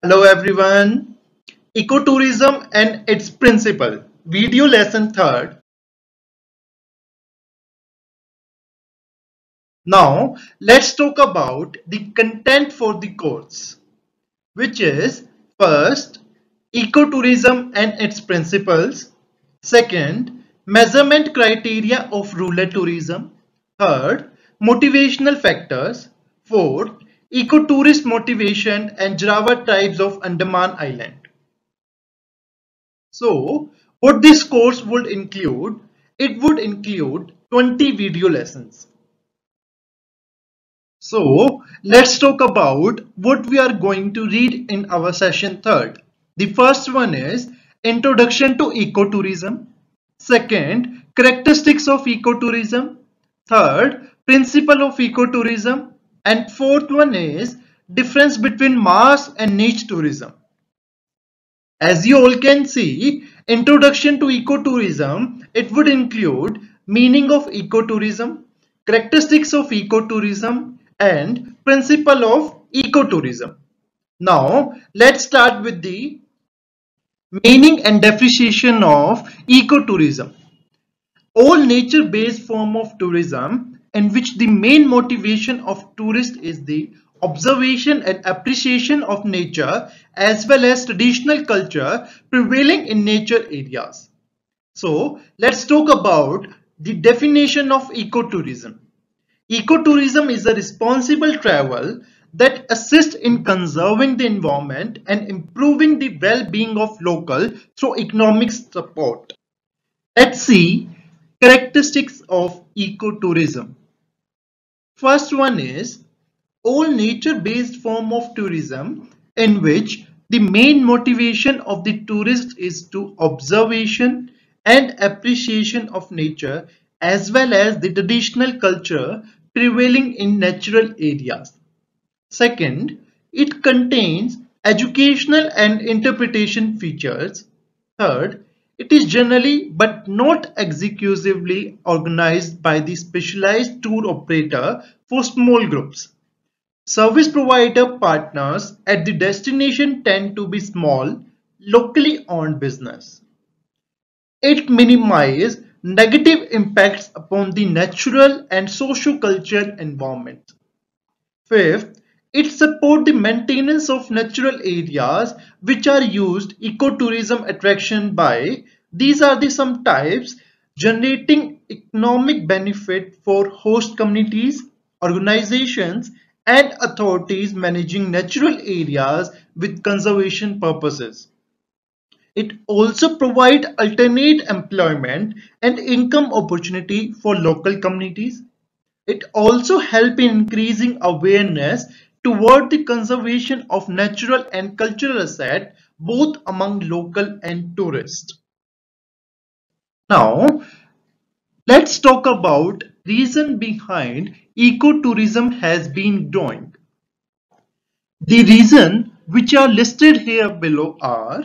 Hello everyone. Ecotourism and its principle. Video lesson third. Now let's talk about the content for the course, which is first, ecotourism and its principles. Second, measurement criteria of rural tourism. Third, motivational factors. Fourth, ecotourist motivation and Java tribes of Andaman Island. So, what this course would include, it would include 20 video lessons. So, let's talk about what we are going to read in our session third. The first one is Introduction to Ecotourism. Second, Characteristics of Ecotourism. Third, Principle of Ecotourism. And fourth one is Difference between mass and niche tourism. As you all can see, introduction to ecotourism, it would include meaning of ecotourism, characteristics of ecotourism, and principle of ecotourism. Now, let's start with the meaning and definition of ecotourism. All nature-based form of tourism in which the main motivation of tourists is the observation and appreciation of nature as well as traditional culture prevailing in nature areas. So let's talk about the definition of ecotourism. Ecotourism is a responsible travel that assists in conserving the environment and improving the well-being of local through economic support. Let's see characteristics of ecotourism. First one is all nature-based form of tourism in which the main motivation of the tourist is to observation and appreciation of nature as well as the traditional culture prevailing in natural areas. Second, it contains educational and interpretation features. Third, it is generally but not exclusively organized by the specialized tour operator for small groups. Service provider partners at the destination tend to be small, locally owned business. It minimizes negative impacts upon the natural and socio-cultural environment. Fifth, it supports the maintenance of natural areas which are used ecotourism attraction by. These are the some types generating economic benefit for host communities, organizations and authorities managing natural areas with conservation purposes. It also provides alternate employment and income opportunity for local communities. It also helps in increasing awareness toward the conservation of natural and cultural assets both among local and tourists. Now, let's talk about reason behind ecotourism has been growing. The reason which are listed here below are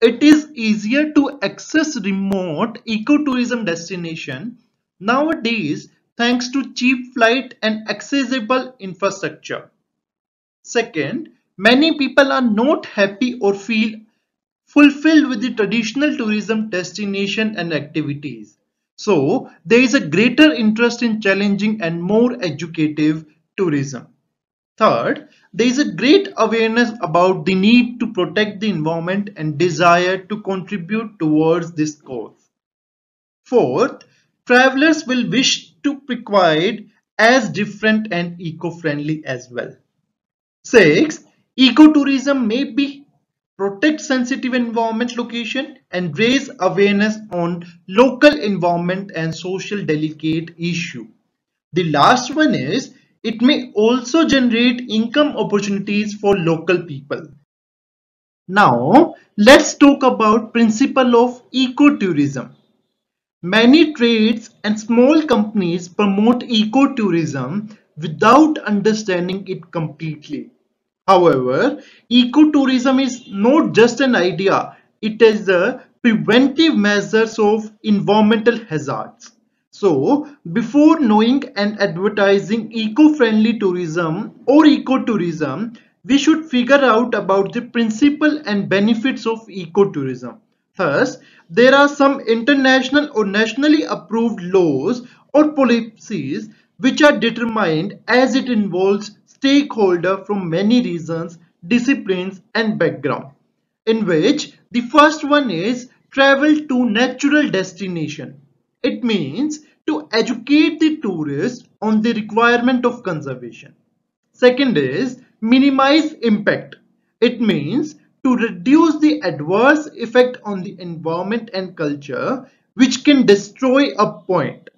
it is easier to access remote ecotourism destination nowadays thanks to cheap flight and accessible infrastructure. Second, many people are not happy or feel fulfilled with the traditional tourism destination and activities. So, there is a greater interest in challenging and more educative tourism. Third, there is a great awareness about the need to protect the environment and desire to contribute towards this cause. Fourth, travelers will wish to provide as different and eco-friendly as well. Six, ecotourism may be protect sensitive environment location and raise awareness on local environment and social delicate issue. The last one is it may also generate income opportunities for local people. Now let's talk about principle of ecotourism. Many trades and small companies promote ecotourism without understanding it completely. However, ecotourism is not just an idea, it is the preventive measures of environmental hazards. So, before knowing and advertising eco-friendly tourism or ecotourism, we should figure out about the principle and benefits of ecotourism. Thus, there are some international or nationally approved laws or policies which are determined as it involves stakeholders from many regions, disciplines and background. In which the first one is travel to natural destination. It means to educate the tourist on the requirement of conservation. Second is minimize impact. It means to reduce the adverse effect on the environment and culture which can destroy a point.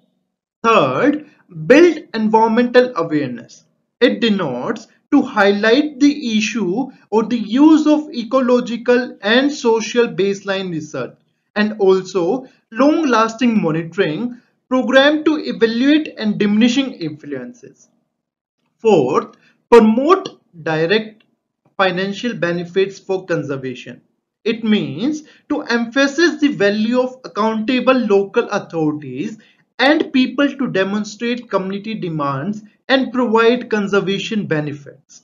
Third, build environmental awareness. It denotes to highlight the issue or the use of ecological and social baseline research and also long-lasting monitoring program to evaluate and diminishing influences. Fourth, promote direct financial benefits for conservation. It means to emphasize the value of accountable local authorities and people to demonstrate community demands and provide conservation benefits.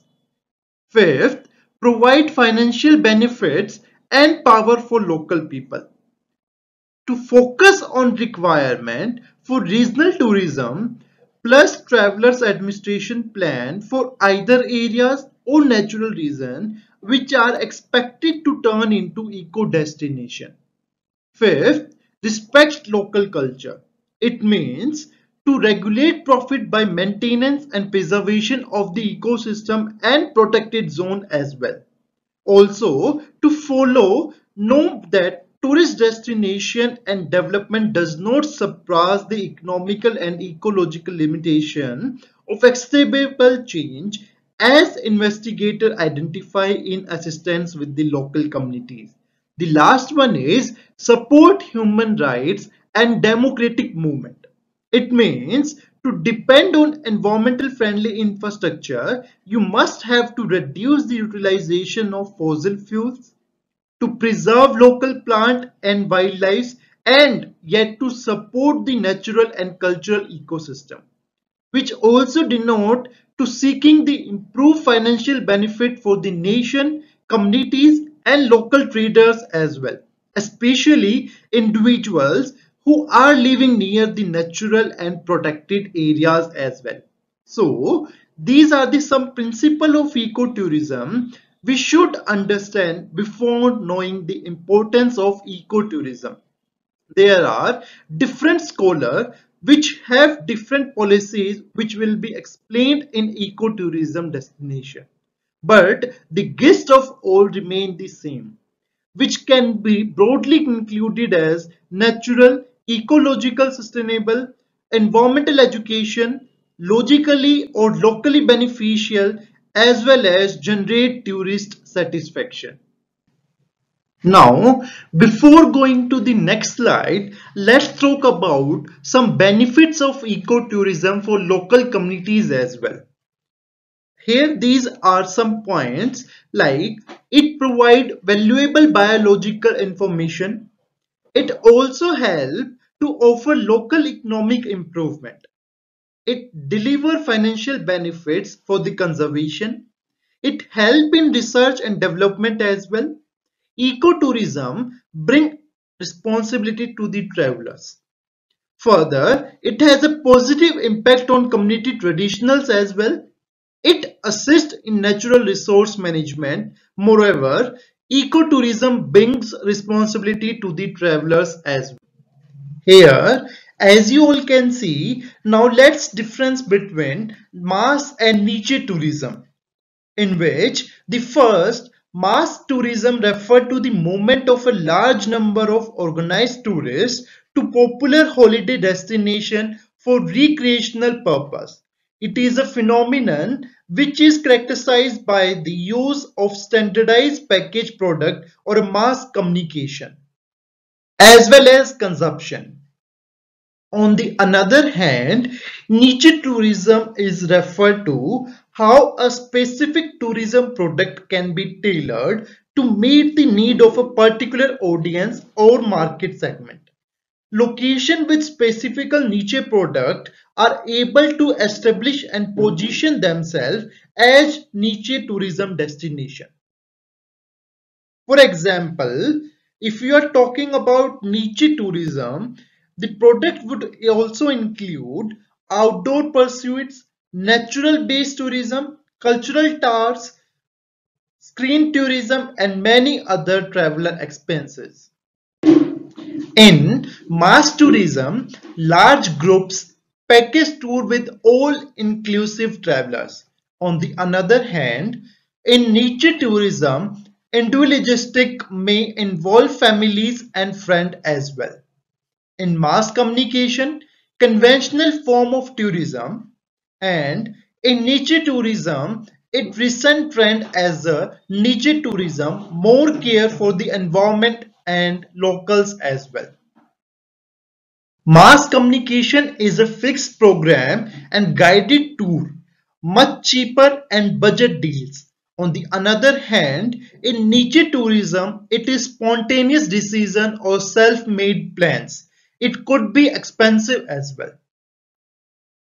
Fifth, provide financial benefits and power for local people to focus on requirement for regional tourism plus travelers administration plan for either areas or natural region which are expected to turn into eco destination. Fifth, respect local culture. It means to regulate profit by maintenance and preservation of the ecosystem and protected zone as well. Also, to follow, know that tourist destination and development does not surpass the economical and ecological limitation of acceptable change as investigators identify in assistance with the local communities. The last one is support human rights and democratic movement. It means to depend on environmental friendly infrastructure, you must have to reduce the utilization of fossil fuels, to preserve local plant and wildlife, and yet to support the natural and cultural ecosystem, which also denote to seeking the improved financial benefit for the nation, communities and local traders as well, especially individuals who are living near the natural and protected areas as well. So these are the some principle of ecotourism we should understand before knowing the importance of ecotourism. There are different scholars which have different policies which will be explained in ecotourism destination. But the gist of all remain the same, which can be broadly concluded as natural, ecological, sustainable, environmental education, logically or locally beneficial, as well as generate tourist satisfaction. Now, before going to the next slide, let's talk about some benefits of ecotourism for local communities as well. Here, these are some points like it provides valuable biological information. It also helps to offer local economic improvement. It delivers financial benefits for the conservation. It helps in research and development as well. Ecotourism brings responsibility to the travelers. Further, it has a positive impact on community traditionals as well. It assists in natural resource management. Moreover, ecotourism brings responsibility to the travelers as well. Here, as you all can see, now let's difference between mass and niche tourism, in which the first mass tourism referred to the movement of a large number of organized tourists to popular holiday destination for recreational purpose. It is a phenomenon which is characterized by the use of standardized package product or a mass communication as well as consumption. On the other hand, niche tourism is referred to how a specific tourism product can be tailored to meet the need of a particular audience or market segment. Location with specific niche product are able to establish and position themselves as niche tourism destination. For example, if you are talking about niche tourism, the product would also include outdoor pursuits, natural-based tourism, cultural tours, screen tourism, and many other traveler expenses. In mass tourism, large groups package tour with all-inclusive travelers. On the other hand, in niche tourism, individualistic may involve families and friends as well. In mass communication, conventional form of tourism, and in niche tourism, it recent trend as a niche tourism, more care for the environment and locals as well. Mass communication is a fixed program and guided tour, much cheaper and budget deals. On the other hand, in niche tourism, it is spontaneous decision or self-made plans. It could be expensive as well.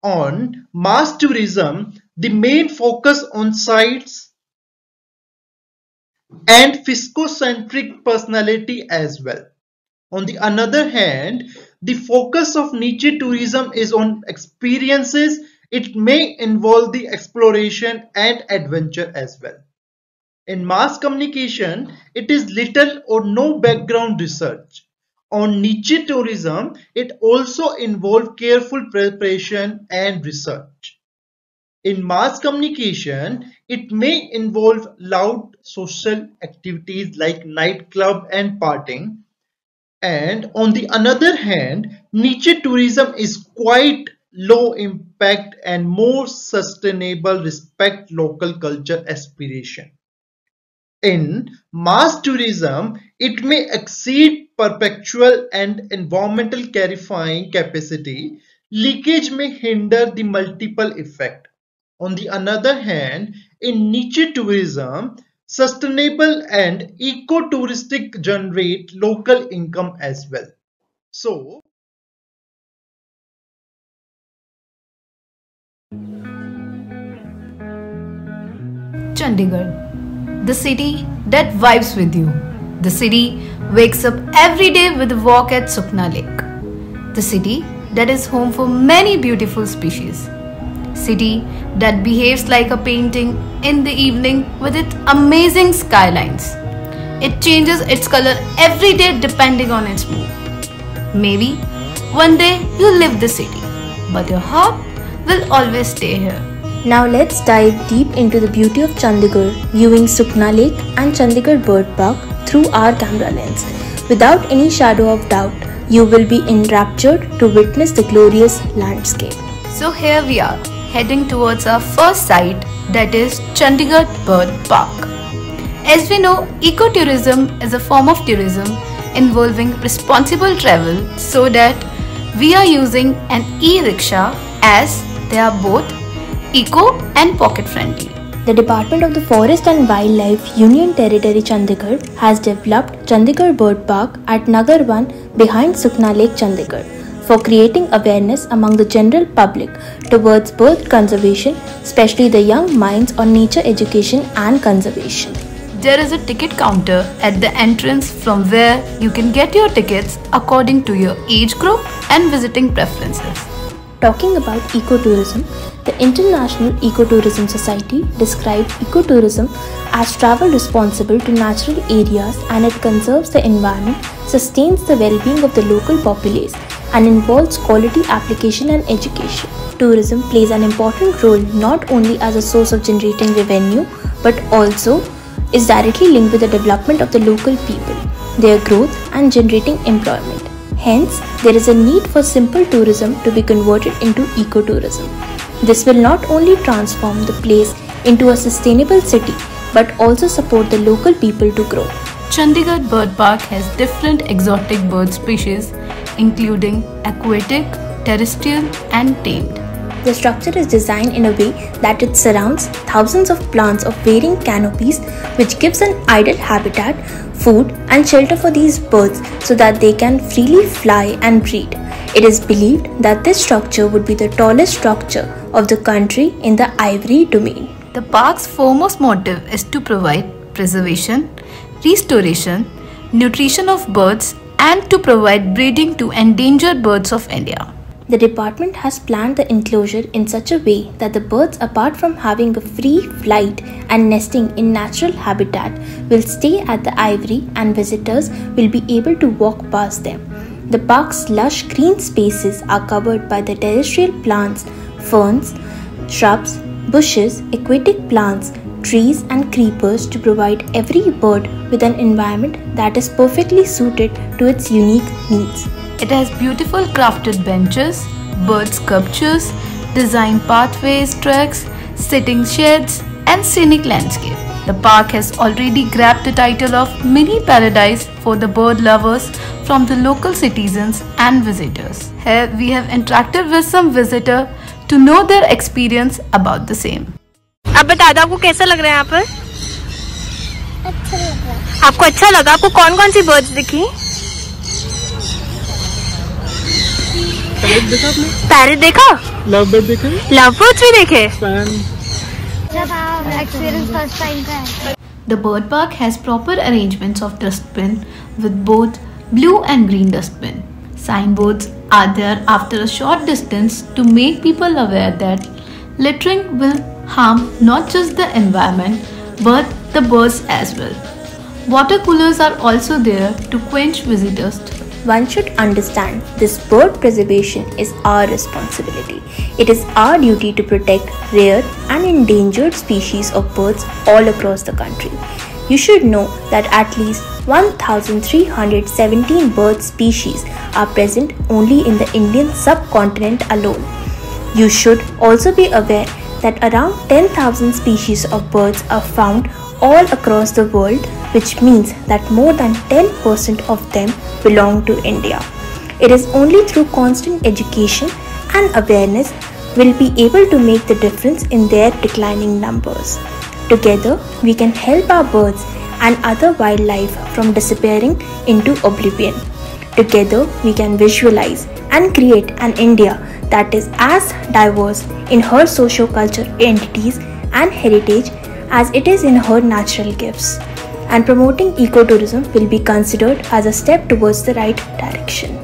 On mass tourism, the main focus on sites and fisco-centric personality as well. On the other hand, the focus of niche tourism is on experiences. It may involve the exploration and adventure as well. In mass communication, it is little or no background research. On niche tourism, it also involves careful preparation and research. In mass communication, it may involve loud social activities like nightclub and partying. And on the other hand, niche tourism is quite low impact and more sustainable, respect local culture aspiration. In mass tourism, it may exceed perpetual and environmental clarifying capacity. Leakage may hinder the multiple effect. On the other hand, in niche tourism, sustainable and eco-touristic generate local income as well. So, Chandigarh, the city that vibes with you. The city wakes up every day with a walk at Sukna Lake. The city that is home for many beautiful species. City that behaves like a painting in the evening with its amazing skylines. It changes its color every day depending on its mood. Maybe one day you leave the city, but your heart will always stay here. Now let's dive deep into the beauty of Chandigarh, viewing Sukna Lake and Chandigarh Bird Park through our camera lens. Without any shadow of doubt, you will be enraptured to witness the glorious landscape. So here we are, heading towards our first site, that is Chandigarh Bird Park. As we know, ecotourism is a form of tourism involving responsible travel, so that we are using an e-rickshaw as they are both eco and pocket friendly. The Department of the Forest and Wildlife Union Territory Chandigarh has developed Chandigarh Bird Park at Nagar 1 behind Sukna Lake, Chandigarh, for creating awareness among the general public towards bird conservation, especially the young minds on nature education and conservation. There is a ticket counter at the entrance from where you can get your tickets according to your age group and visiting preferences. Talking about ecotourism, the International Ecotourism Society described ecotourism as travel responsible to natural areas, and it conserves the environment, sustains the well-being of the local populace, and involves quality application and education. Tourism plays an important role not only as a source of generating revenue, but also is directly linked with the development of the local people, their growth and generating employment. Hence, there is a need for simple tourism to be converted into ecotourism. This will not only transform the place into a sustainable city, but also support the local people to grow. Chandigarh Bird Park has different exotic bird species, including aquatic, terrestrial, and tamed. The structure is designed in a way that it surrounds thousands of plants of varying canopies, which gives an ideal habitat, food, and shelter for these birds so that they can freely fly and breed. It is believed that this structure would be the tallest structure of the country in the ivory domain. The park's foremost motive is to provide preservation, restoration, nutrition of birds, and to provide breeding to endangered birds of India. The department has planned the enclosure in such a way that the birds, apart from having a free flight and nesting in natural habitat, will stay at the aviary and visitors will be able to walk past them. The park's lush green spaces are covered by the terrestrial plants, ferns, shrubs, bushes, aquatic plants, trees and creepers to provide every bird with an environment that is perfectly suited to its unique needs. It has beautiful crafted benches, bird sculptures, designed pathways, tracks, sitting sheds, and scenic landscape. The park has already grabbed the title of Mini Paradise for the bird lovers from the local citizens and visitors. Here we have interacted with some visitors to know their experience about the same. अब बता दो आपको कैसा लग रहा है यहाँ पर? अच्छा लग रहा है। आपको अच्छा लगा? आपको कौन कौन सी बर्ड्स दिखी? देखा आपने? पैरेट देखा? लव बर्ड देखे? लव बर्ड्स भी देखे? जब आप एक्सपीरियंस फर्स्ट टाइम का है। The bird park has proper arrangements of dustbin with both blue and green dustbin. Signboards are there after a short distance to make people aware that littering will harm not just the environment but the birds as well. Water coolers are also there to quench visitors' thirst. One should understand this bird preservation is our responsibility. It is our duty to protect rare and endangered species of birds all across the country. You should know that at least 1,317 bird species are present only in the Indian subcontinent alone. You should also be aware that around 10,000 species of birds are found all across the world, which means that more than 10% of them belong to India. It is only through constant education and awareness we'll be able to make the difference in their declining numbers. Together, we can help our birds and other wildlife from disappearing into oblivion. Together, we can visualize and create an India that is as diverse in her socio-cultural entities and heritage as it is in her natural gifts. And promoting ecotourism will be considered as a step towards the right direction.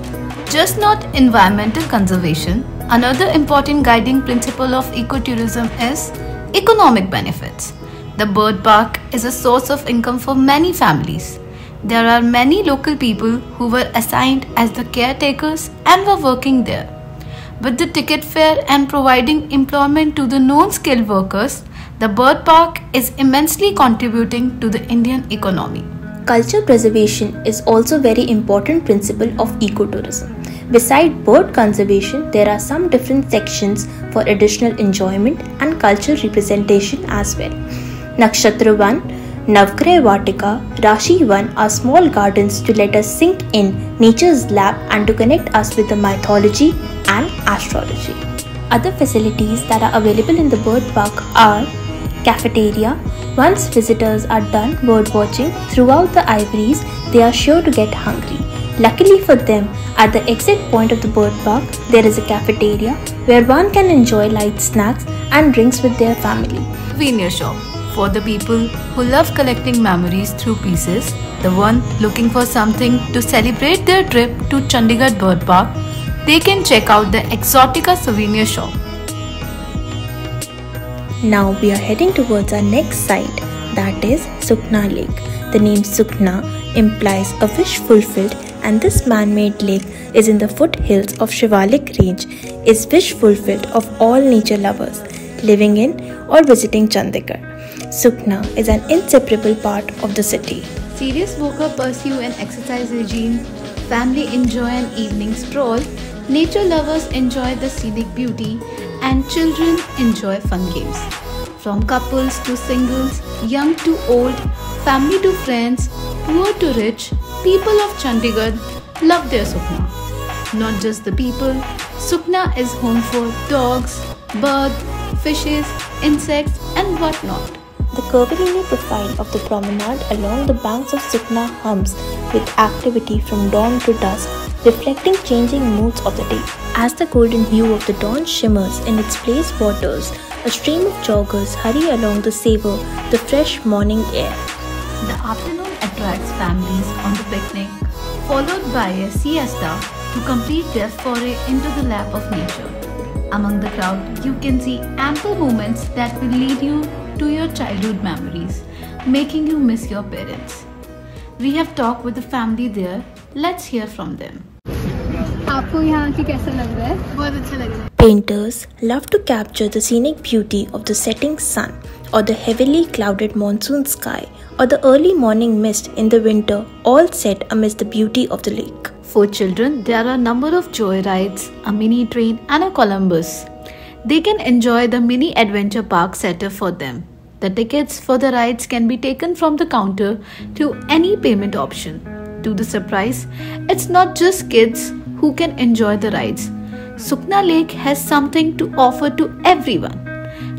Just not environmental conservation, another important guiding principle of ecotourism is economic benefits. The bird park is a source of income for many families. There are many local people who were assigned as the caretakers and were working there. With the ticket fare and providing employment to the non-skilled workers, the bird park is immensely contributing to the Indian economy. Culture preservation is also a very important principle of ecotourism. Besides bird conservation, there are some different sections for additional enjoyment and cultural representation as well. Nakshatra Van, Navgraha Vatika, Rashi Van are small gardens to let us sink in nature's lap and to connect us with the mythology and astrology. Other facilities that are available in the bird park are cafeteria. Once visitors are done bird watching throughout the aviaries, they are sure to get hungry. Luckily for them, at the exit point of the bird park, there is a cafeteria where one can enjoy light snacks and drinks with their family. Souvenir shop for the people who love collecting memories through pieces, the one looking for something to celebrate their trip to Chandigarh Bird Park, they can check out the Exotica souvenir shop. Now we are heading towards our next site, that is Sukna Lake. The name Sukna implies a wish fulfilled, and this man-made lake is in the foothills of Shivalik range, is wish fulfilled of all nature lovers living in or visiting Chandigarh. Sukna is an inseparable part of the city. Serious worker pursue an exercise regime, family enjoy an evening stroll, nature lovers enjoy the scenic beauty, and children enjoy fun games. From couples to singles, young to old, family to friends, poor to rich, people of Chandigarh love their Sukna. Not just the people, Sukna is home for dogs, birds, fishes, insects and whatnot. The curvilinear profile of the promenade along the banks of Sukna hums with activity from dawn to dusk, reflecting changing moods of the day. As the golden hue of the dawn shimmers in its place waters, A stream of joggers hurry along to savor the fresh morning air. The afternoon attracts families on the picnic, followed by a siesta to complete their foray into the lap of nature. Among the crowd, you can see ample moments that will lead you to your childhood memories, making you miss your parents. We have talked with the family there. Let's hear from them. आपको यहाँ की कैसा लग रहा है? बहुत अच्छा लग रहा है. Painters love to capture the scenic beauty of the setting sun, or the heavily clouded monsoon sky, or the early morning mist in the winter, all set amidst the beauty of the lake. For children, there are a number of joy rides, a mini train and a Columbus. They can enjoy the mini adventure park set up for them. The tickets for the rides can be taken from the counter to any payment option. To the surprise, it's not just kids who can enjoy the rides. Sukna Lake has something to offer to everyone.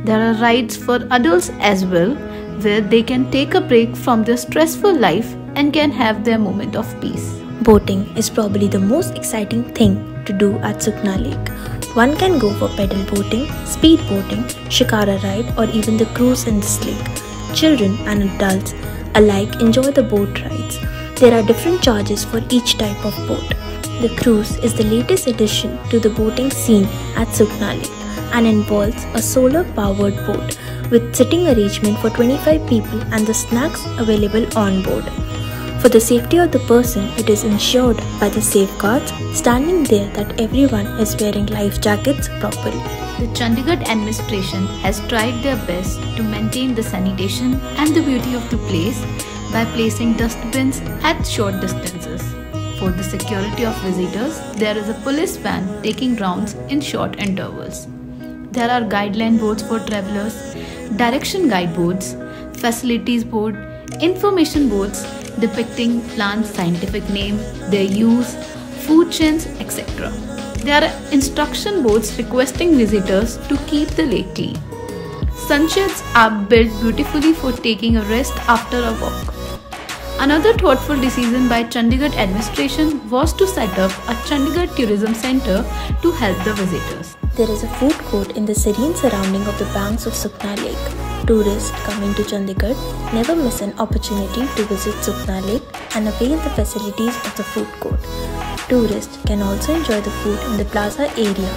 There are rides for adults as well, where they can take a break from their stressful life and can have their moment of peace. Boating is probably the most exciting thing to do at Sukna Lake. One can go for pedal boating, speed boating, shikara ride, or even the cruise in this lake. Children and adults alike enjoy the boat rides. There are different charges for each type of boat. The cruise is the latest addition to the boating scene at Sukna Lake and involves a solar-powered boat with sitting arrangement for 25 people and the snacks available on board. For the safety of the person, it is ensured by the safeguards standing there that everyone is wearing life jackets properly. The Chandigarh administration has tried their best to maintain the sanitation and the beauty of the place by placing dustbins at short distances. For the security of visitors, there is a police van taking rounds in short intervals. There are guideline boards for travelers, direction guide boards, facilities board, information boards depicting plants' scientific name, their use, food chains, etc. There are instruction boards requesting visitors to keep the lake clean. Sunsheds are built beautifully for taking a rest after a walk. Another thoughtful decision by Chandigarh administration was to set up a Chandigarh Tourism Centre to help the visitors. There is a food court in the serene surrounding of the banks of Sukna Lake. Tourists coming to Chandigarh never miss an opportunity to visit Sukna Lake and avail the facilities of the food court. Tourists can also enjoy the food in the plaza area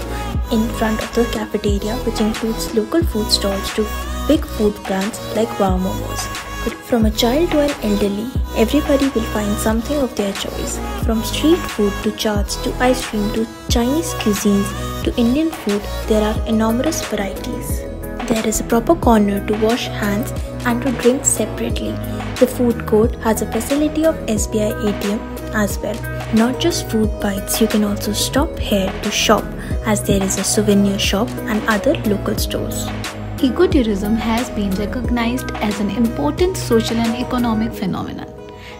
in front of the cafeteria, which includes local food stalls to big food brands like Wow Momos. But from a child to an elderly, everybody will find something of their choice. From street food to chaats to ice cream to Chinese cuisines to Indian food, there are enormous varieties. There is a proper corner to wash hands and to drink separately. The food court has a facility of SBI ATM as well. Not just food bites, you can also stop here to shop, as there is a souvenir shop and other local stores. Ecotourism has been recognized as an important social and economic phenomenon.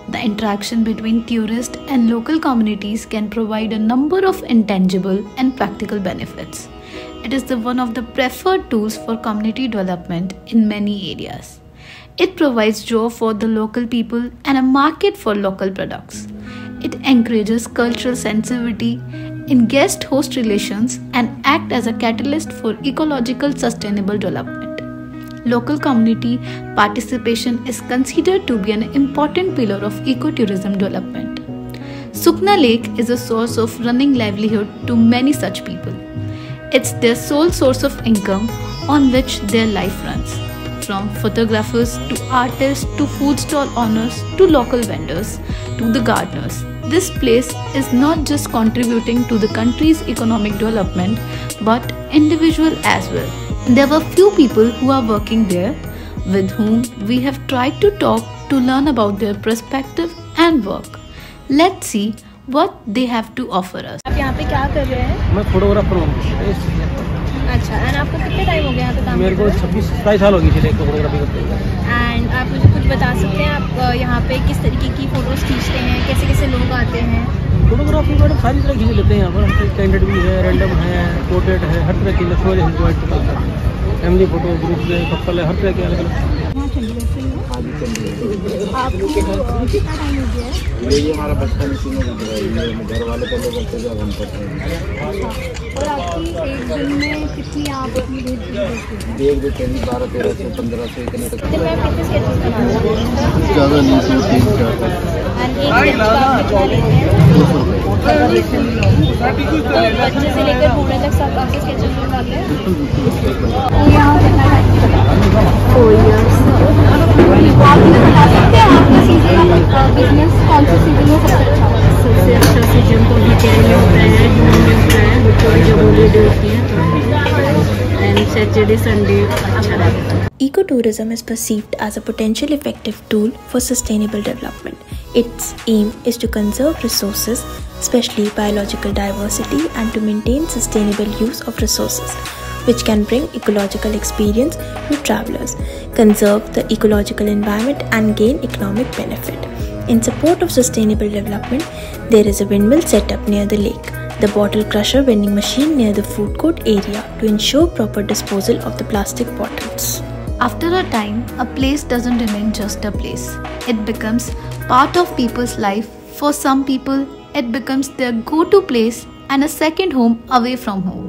The interaction between tourists and local communities can provide a number of intangible and practical benefits. It is one of the preferred tools for community development in many areas. It provides job for the local people and a market for local products. It encourages cultural sensitivity in guest-host relations and acts as a catalyst for ecological sustainable development. Local community participation is considered to be an important pillar of ecotourism development. Sukna Lake is a source of running livelihood to many such people. It's their sole source of income on which their life runs. From photographers to artists to food stall owners to local vendors to the gardeners. This place is not just contributing to the country's economic development but individual as well. There were few people who are working there with whom we have tried to talk to learn about their perspective and work. Let's see what they have to offer us. आप यहाँ पे क्या कर रहे हैं? मैं photographer हूँ। अच्छा, एंड आपको कितने टाइम हो गया यहाँ पे काम? मेरे को 26-27 साल हो गई थी फोटोग्राफी करते हुए। एंड आप मुझे कुछ बता सकते हैं आप यहाँ पे किस तरीके की फ़ोटोज़ खींचते हैं, कैसे कैसे लोग आते हैं? फोटोग्राफी मैडम सारी तरह खींच लेते हैं यहाँ पर। कैंडिड भी है, रैंडम है, पोर्ट्रेट है, हर तरह की लक्ष्मण एंजॉय करते हैं। फैमिली फोटो, ग्रुप है, कपल है, हर तरह के अलग अलग। आपको कितना टाइम हो गया है? ये हमारा बचपन इसी में गुजरा है। ये घर वाले पहले करते थे, अब हम करते हैं। अच्छा, और आपकी एक दिन में कितनी आप अपनी देख देते हैं 1200, 1300, 1500 इतने तक। दिन में आप कितने स्केचेस बनाते हैं? ज़्यादा नहीं, 2-3-4 एंड एक स्केच का आप कितना लेते हैं? 200 रुपये। तो बच्चे से लेकर बूढ़े तक सब आपके स्केचेस बनाते हैं? बिल्कुल। यहाँ कितना टाइम चला? 4 years। आप मुझे बता सकते हैं आपका सीजन बिजनेस कौन सा सीजन में सबसे अच्छा होता है? सबसे अच्छा सीजन तो अभी कैरी में होता है, जून में होता है, बच्चों की जब हॉलीडे होती है, एंड सैटरडे संडे अच्छा रहता है। Ecotourism is perceived as a potential effective tool for sustainable development. Its aim is to conserve resources, especially biological diversity, and to maintain sustainable use of resources, which can bring ecological experience to travelers, conserve the ecological environment, and gain economic benefit. In support of sustainable development, there is a windmill set up near the lake, the bottle crusher vending machine near the food court area to ensure proper disposal of the plastic bottles. After a time, a place doesn't remain just a place. It becomes part of people's life. For some people, it becomes their go-to place and a second home away from home.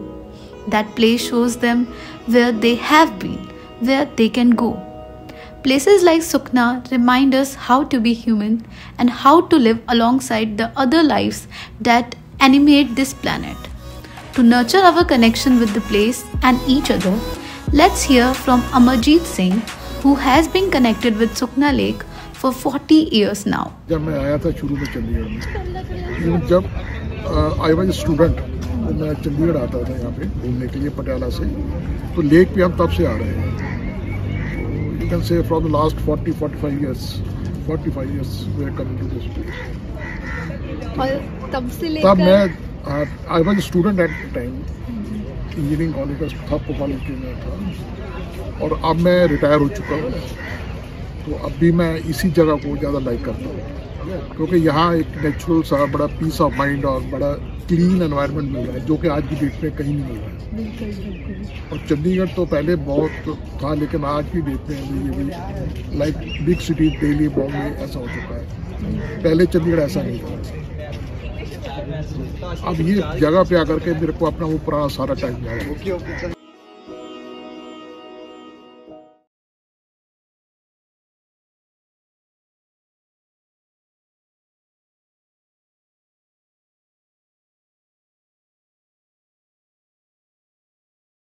That place shows them where they have been, where they can go. Places like Sukna remind us how to be human and how to live alongside the other lives that animate this planet. To nurture our connection with the place and each other, let's hear from Amarjeet Singh, who has been connected with Sukna Lake for 40 years now. जब मैं आया था शुरू में चंडीगढ़ में, जब आई was student, तो मैं चंडीगढ़ आता था यहाँ पे घूमने के लिए पटियाला से, तो लेक पे हम तब से आ रहे हैं। You can say from the last 45 years we are coming to this place. और तब से तब लेकर मैं I was student at the time, engineering college का था, कॉलेज में था, और अब मैं रिटायर हो चुका हूँ। तो अब भी मैं इसी जगह को ज़्यादा लाइक करता हूँ, क्योंकि यहाँ एक नेचुरल सा बड़ा पीस ऑफ माइंड और बड़ा क्लीन एनवायरनमेंट मिल रहा है, जो कि आज की डेट में कहीं नहीं मिल रहा है। और चंडीगढ़ तो पहले बहुत था, लेकिन आज की डेट में ये भी like big city Delhi, Bombay ऐसा हो चुका है। पहले चंडीगढ़ ऐसा नहीं था। अब ये जगह पे आकर के मेरे को अपना वो पुराना सारा टाइम याद है।